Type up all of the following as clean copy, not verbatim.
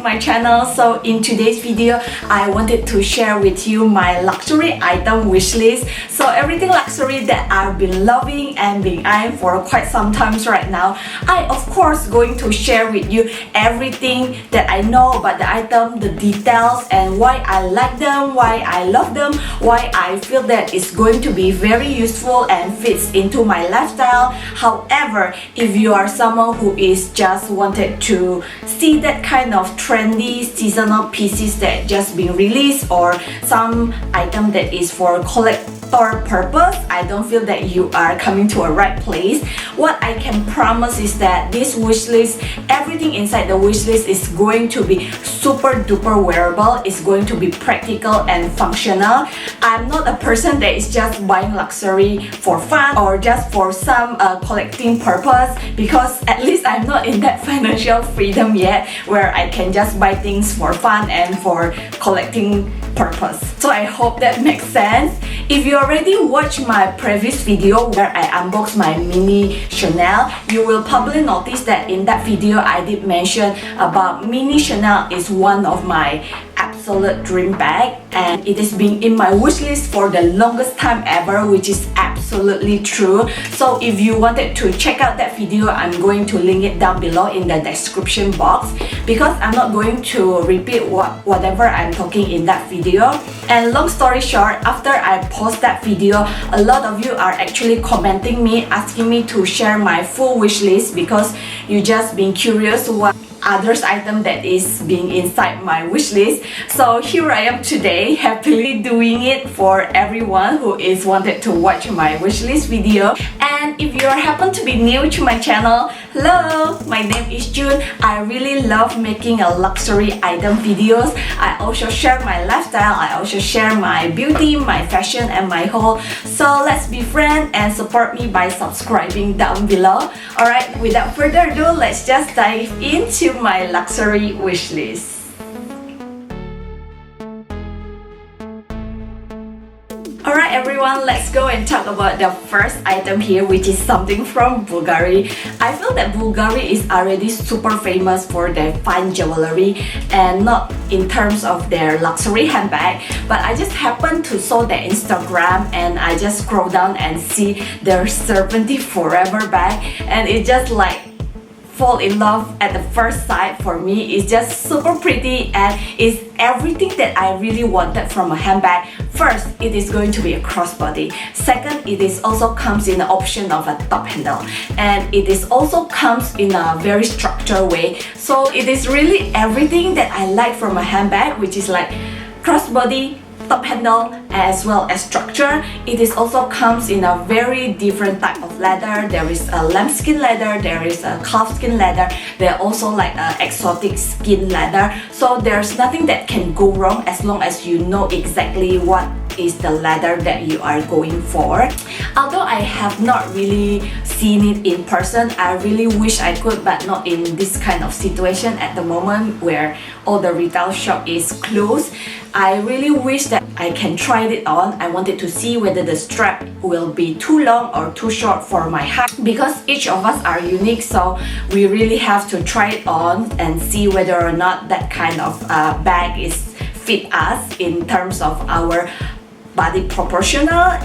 my channel. So in today's video, I wanted to share with you my luxury item wish list. So everything luxury that I've been loving and being eyeing for quite some times right now. I of course going to share with you everything that I know about the item, the details, and why I like them, why I love them, why I feel that it's going to be very useful and fits into my lifestyle. However, if you are someone who is just wanted to see that kind of trendy seasonal pieces that just been released, or some item that is for collector purpose, I don't feel that you are coming to a right place. What I can promise is that this wish list, everything inside the wish list is going to be super duper wearable. It's going to be practical and functional. I'm not a person that is just buying luxury for fun or just for some collecting purpose, because at least I'm not in that financial freedom yet where I can just buy things for fun and for collecting purpose. So I hope that makes sense. If you already watched my previous video where I unboxed my mini Chanel, you will probably notice that in that video I did mention about mini Chanel is one of my absolute dream bag, and it has been in my wish list for the longest time ever, which is absolutely true. So if you wanted to check out that video, I'm going to link it down below in the description box, because I'm not going to repeat whatever I'm talking in that video. And long story short, after I post that video, a lot of you are actually commenting me, asking me to share my full wish list, because you just been curious what others item that is being inside my wish list. So here I am today, happily doing it for everyone who is wanted to watch my wish list video. And if you happen to be new to my channel, hello, my name is June. I really love making a luxury item videos. I also share my lifestyle, I also share my beauty, my fashion, and my haul. So let's be friends and support me by subscribing down below. Alright, without further ado, let's just dive into my luxury wish list. Alright everyone, let's go and talk about the first item here, which is something from Bulgari. I feel that Bulgari is already super famous for their fine jewelry, and not in terms of their luxury handbag, but I just happened to saw their Instagram and I just scroll down and see their Serpenti Forever bag, and it just like fall in love at the first sight for me. It's just super pretty and it's everything that I really wanted from a handbag. First, it is going to be a crossbody. Second, it is also comes in the option of a top handle, and it is also comes in a very structured way. So it is really everything that I like from a handbag, which is like crossbody, top handle, as well as structure. It is also comes in a very different type of leather. There is a lambskin leather, there is a calfskin leather, there are also like exotic skin leather. So there's nothing that can go wrong as long as you know exactly what is the leather that you are going for. Although I have not really seen it in person, I really wish I could, but not in this kind of situation at the moment where all the retail shop is closed. I really wish that I can try it on. I wanted to see whether the strap will be too long or too short for my height, because each of us are unique, so we really have to try it on and see whether or not that kind of bag is fit us in terms of our body proportional.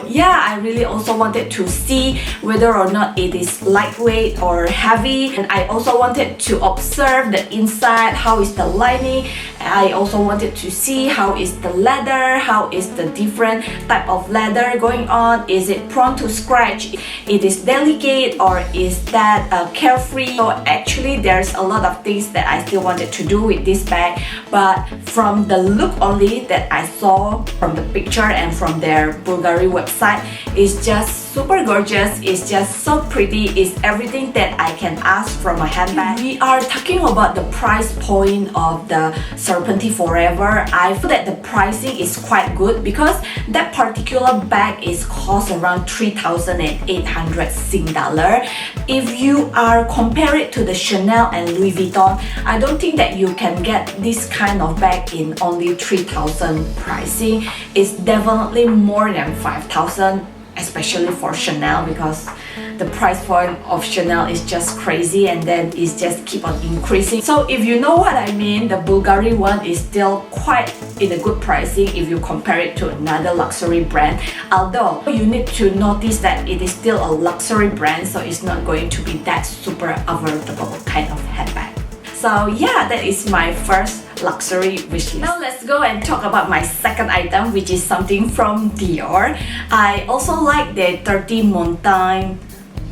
Yeah, I really also wanted to see whether or not it is lightweight or heavy, and I also wanted to observe the inside, how is the lining. I also wanted to see how is the leather, how is the different type of leather going on. Is it prone to scratch? It is delicate, or is that carefree? So actually there's a lot of things that I still wanted to do with this bag, but from the look only that I saw from the picture and from their Bulgari website, it's just super gorgeous. It's just so pretty. It's everything that I can ask from a handbag. We are talking about the price point of the Serpenti Forever. I feel that the pricing is quite good, because that particular bag is cost around 3,800 Sing dollar. If you are compare it to the Chanel and Louis Vuitton, I don't think that you can get this kind of bag in only 3,000 pricing. It's definitely more than 5,000, especially for Chanel, because the price point of Chanel is just crazy, and then it's just keep on increasing. So if you know what I mean, the Bulgari one is still quite in a good pricing if you compare it to another luxury brand. Although you need to notice that it is still a luxury brand, so it's not going to be that super affordable kind of handbag. So yeah, that is my first luxury wish list. Now let's go and talk about my second item, which is something from Dior. I also like the 30 Montaigne,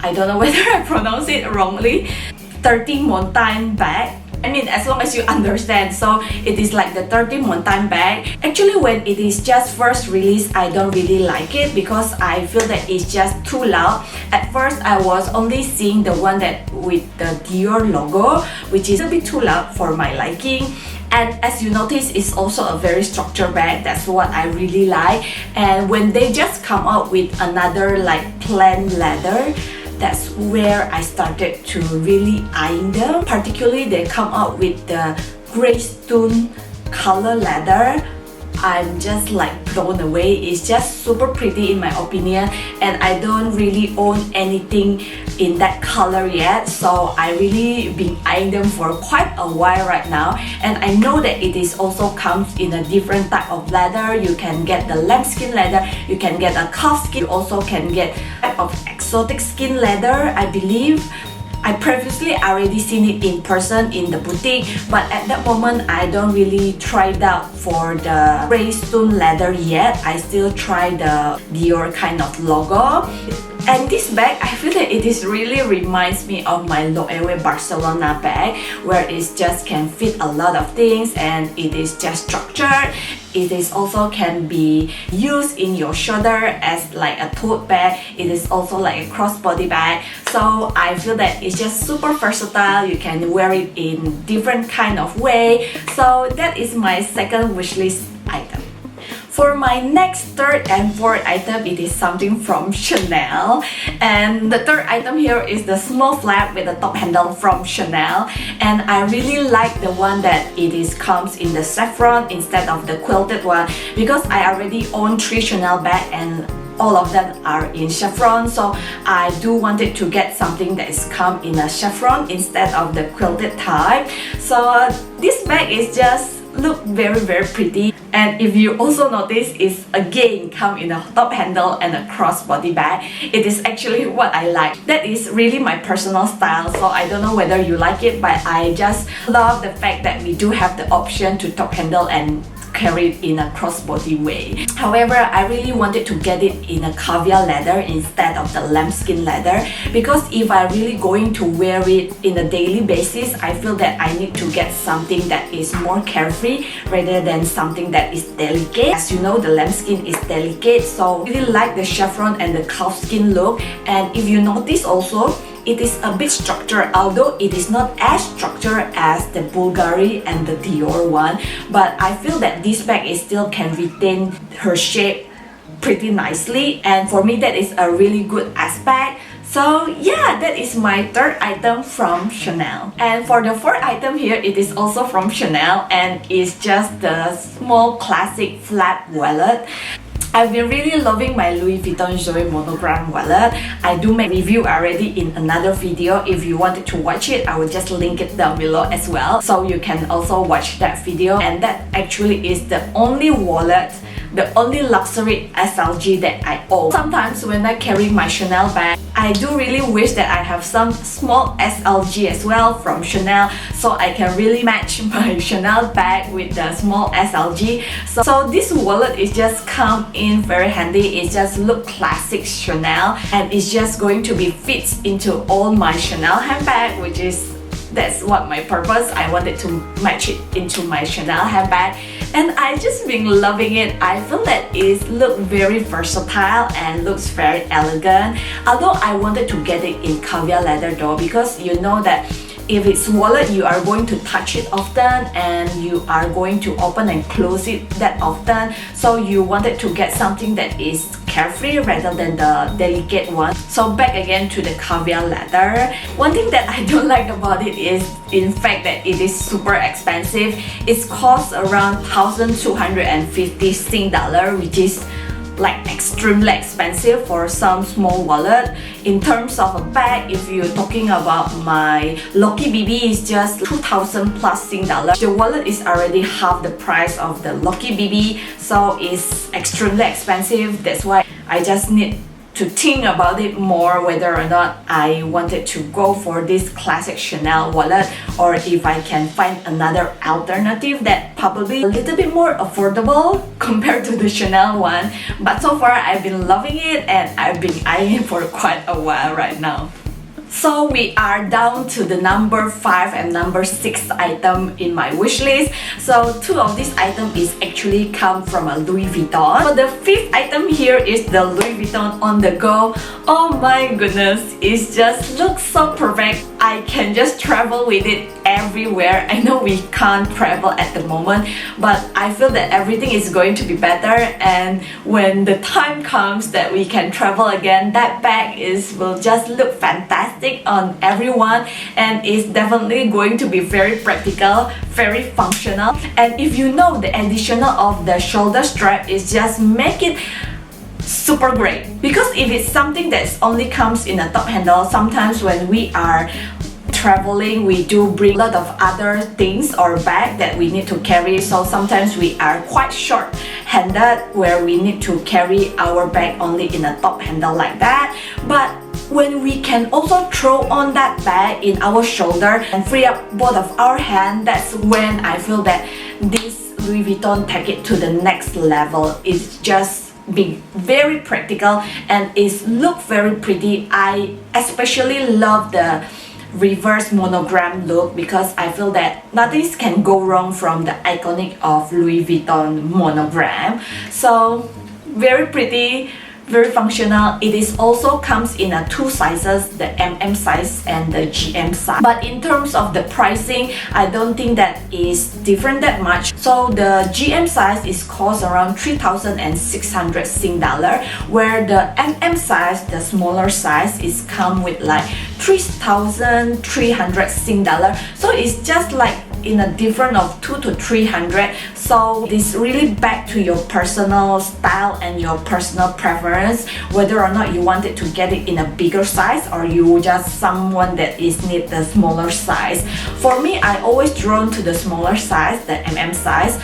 I don't know whether I pronounce it wrongly, 30 Montaigne bag. I mean, as long as you understand. So it is like the 30 Montaigne bag. Actually, when it is just first released, I don't really like it because I feel that it's just too loud. At first, I was only seeing the one that with the Dior logo, which is a bit too loud for my liking. And as you notice, it's also a very structured bag. That's what I really like. And when they just come out with another like plain leather, that's where I started to really eyeing them. Particularly, they come out with the grey stone color leather. I'm just like blown away. It's just super pretty in my opinion, and I don't really own anything in that color yet, so I really been eyeing them for quite a while right now. And I know that it is also comes in a different type of leather. You can get the lambskin leather, you can get a calf skin, you also can get type of exotic skin leather, I believe. I previously already seen it in person in the boutique, but at that moment I don't really try it out for the grey stone leather yet. I still try the Dior kind of logo. And this bag, I feel that it is really reminds me of my Loewe Barcelona bag, where it just can fit a lot of things and it is just structured. It is also can be used in your shoulder as like a tote bag. It is also like a crossbody bag. So I feel that it's just super versatile. You can wear it in different kind of way. So that is my second wishlist item. For my next third and fourth item, it is something from Chanel. And the third item here is the small flap with the top handle from Chanel. And I really like the one that it is comes in the saffron instead of the quilted one, because I already own 3 Chanel bags and all of them are in saffron. So I do wanted to get something that is come in a saffron instead of the quilted type. So this bag is just look very pretty. And if you also notice, it's again come in a top handle and a crossbody bag. It is actually what I like. That is really my personal style, so I don't know whether you like it, but I just love the fact that we do have the option to top handle and carry it in a crossbody way. However, I really wanted to get it in a caviar leather instead of the lambskin leather, because if I really going to wear it in a daily basis, I feel that I need to get something that is more carefree rather than something that is delicate. As you know, the lambskin is delicate, so I really like the saffron and the calfskin look. And if you notice also, it is a bit structured, although it is not as structured as the Bulgari and the Dior one, but I feel that this bag is still can retain her shape pretty nicely, and for me that is a really good aspect. So yeah, that is my third item from Chanel. And for the fourth item here, it is also from Chanel, and it's just the small classic flap wallet. I've been really loving my Louis Vuitton Zoe monogram wallet. I do make review already in another video. If you wanted to watch it, I will just link it down below as well, so you can also watch that video. And that actually is the only wallet, the only luxury SLG that I own. Sometimes when I carry my Chanel bag, I do really wish that I have some small SLG as well from Chanel, so I can really match my Chanel bag with the small SLG. So this wallet is just come in very handy. It just look classic Chanel, and it's just going to be fits into all my Chanel handbag, which is that's what my purpose. I wanted to match it into my Chanel handbag, and I just been loving it. I feel that it look very versatile and looks very elegant. Although I wanted to get it in caviar leather though, because you know that if it's wallet, you are going to touch it often and you are going to open and close it that often. So you wanted to get something that is carefree rather than the delicate one. So back again to the caviar leather. One thing that I don't like about it is in fact that it is super expensive. It costs around 1,250 Sing dollar, which is like extremely expensive for some small wallet. In terms of a bag, if you're talking about my LOCKY BB, is just 2,000 plus Sing dollar. The wallet is already half the price of the LOCKY BB, so it's extremely expensive. That's why I just need to think about it more whether or not I wanted to go for this classic Chanel wallet, or if I can find another alternative that probably a little bit more affordable compared to the Chanel one. But so far I've been loving it and I've been eyeing it for quite a while right now. So we are down to the number 5 and number 6 item in my wish list. So 2 of these items is actually come from a Louis Vuitton. So the 5th item here is the Louis Vuitton on the go. Oh my goodness, it just looks so perfect. I can just travel with it everywhere. I know we can't travel at the moment, but I feel that everything is going to be better, and when the time comes that we can travel again, that bag will just look fantastic on everyone, and it's definitely going to be very practical, very functional. And if you know, the additional of the shoulder strap is just make it super great, because if it's something that only comes in a top handle, sometimes when we are traveling, we do bring a lot of other things or bag that we need to carry, so sometimes we are quite short-handed where we need to carry our bag only in a top handle like that. But when we can also throw on that bag in our shoulder and free up both of our hands, that's when I feel that this Louis Vuitton take it to the next level. It's just be very practical and it's look very pretty. I especially love the reverse monogram look, because I feel that nothing can go wrong from the iconic of Louis Vuitton monogram. So very pretty, very functional. It is also comes in a 2 sizes, the MM size and the GM size. But in terms of the pricing, I don't think that is different that much. So the GM size is cost around 3,600 Sing dollar, where the MM size, the smaller size, is come with like 3,300 Sing dollar. So it's just like in a difference of 200 to 300. So it's really back to your personal style and your personal preference, whether or not you wanted to get it in a bigger size or you just someone that is need the smaller size. For me, I always drawn to the smaller size, the MM size,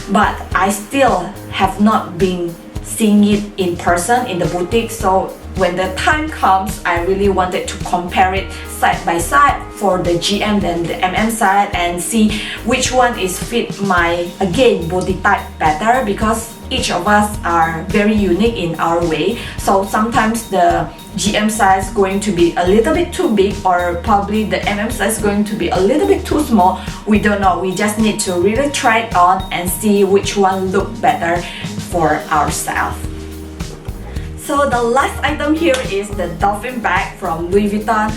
but I still have not been seeing it in person in the boutique. So when the time comes, I really wanted to compare it side by side for the GM and the MM side and see which one is fit my, again, body type better, because each of us are very unique in our way. So sometimes the GM size going to be a little bit too big, or probably the MM size going to be a little bit too small. We don't know. We just need to really try it on and see which one look better for ourselves. So the last item here is the Dauphine bag from Louis Vuitton.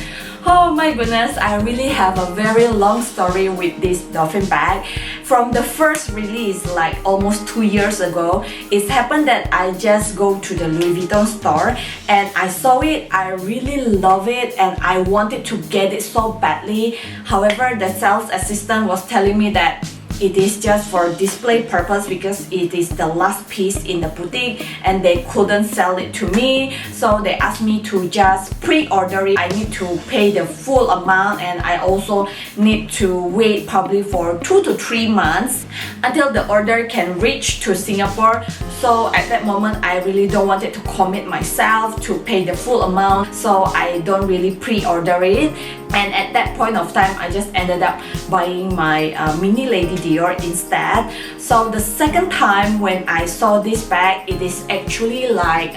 Oh my goodness, I really have a very long story with this Dauphine bag. From the first release, like almost 2 years ago, it happened that I just go to the Louis Vuitton store and I saw it, I really love it and I wanted to get it so badly. However, the sales assistant was telling me that it is just for display purpose because it is the last piece in the boutique and they couldn't sell it to me. So they asked me to just pre-order it. I need to pay the full amount and I also need to wait probably for 2 to 3 months until the order can reach to Singapore. So at that moment, I really don't want it to commit myself to pay the full amount. So I don't really pre-order it. And at that point of time, I just ended up buying my mini lady Dior instead. So the second time when I saw this bag, it is actually like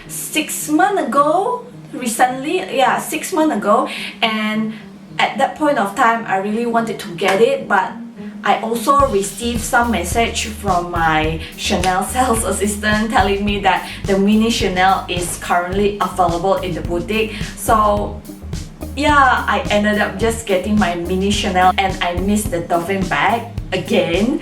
6 months ago, recently, yeah, 6 months ago. And at that point of time, I really wanted to get it, but I also received some message from my Chanel sales assistant telling me that the mini Chanel is currently available in the boutique. So yeah, I ended up just getting my mini Chanel and I missed the Dauphine bag again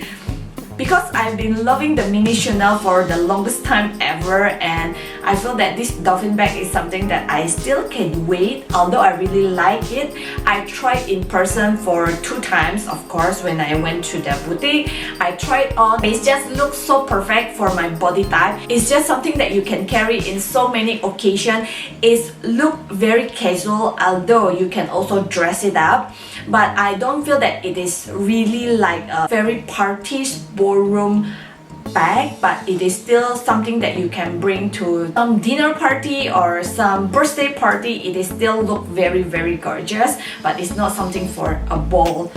because I've been loving the mini Chanel for the longest time ever, and I feel that this Dauphine bag is something that I still can wear, although I really like it. I tried in person for 2 times, of course, when I went to the boutique. I tried on, it just looks so perfect for my body type. It's just something that you can carry in so many occasions. It look very casual, although you can also dress it up, but I don't feel that it is really like a very party ballroom bag, but it is still something that you can bring to some dinner party or some birthday party. It is still look very gorgeous, but it's not something for a ball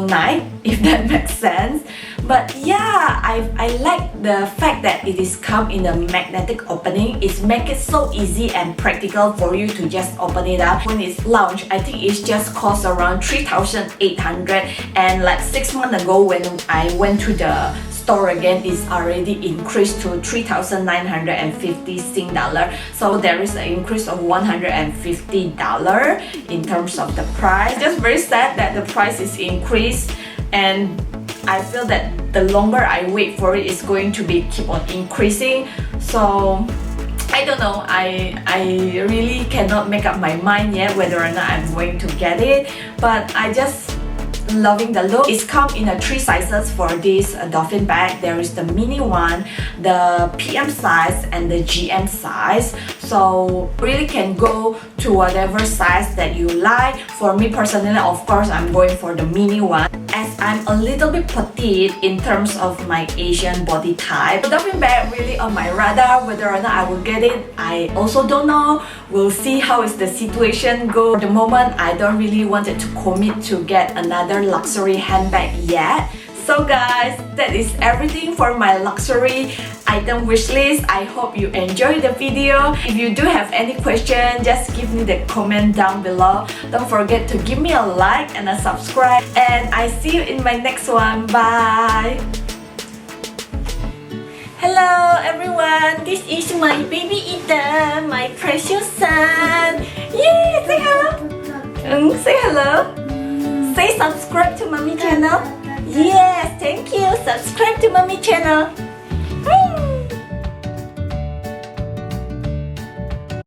night, if that makes sense. But yeah, I like the fact that it is come in a magnetic opening. It make it so easy and practical for you to just open it up. When it's launched, I think it just costs around 3,800, and like 6 months ago when I went to the store again, is already increased to 3,950 Sing dollar. So there is an increase of $150 in terms of the price. Just very sad that the price is increased, and I feel that the longer I wait for it, it's going to be keep on increasing. So I don't know, I really cannot make up my mind yet whether or not I'm going to get it, but I just loving the look. It's come in 3 sizes for this Dauphine bag. There is the mini one, the PM size, and the GM size. So really can go to whatever size that you like. For me personally, of course, I'm going for the mini one, as I'm a little bit petite in terms of my Asian body type. The Dauphine bag really on my radar. Whether or not I will get it, I also don't know. We'll see how is the situation go. At the moment, I don't really wanted to commit to get another luxury handbag yet. So guys, that is everything for my luxury item wish list. I hope you enjoyed the video. If you do have any question, just give me the comment down below. Don't forget to give me a like and a subscribe, and I see you in my next one. Bye. Hello everyone, this is my baby Ethan, my precious son. Yay! Say hello. Say hello. Say subscribe to mommy channel. Yes, thank you. Subscribe to mommy channel.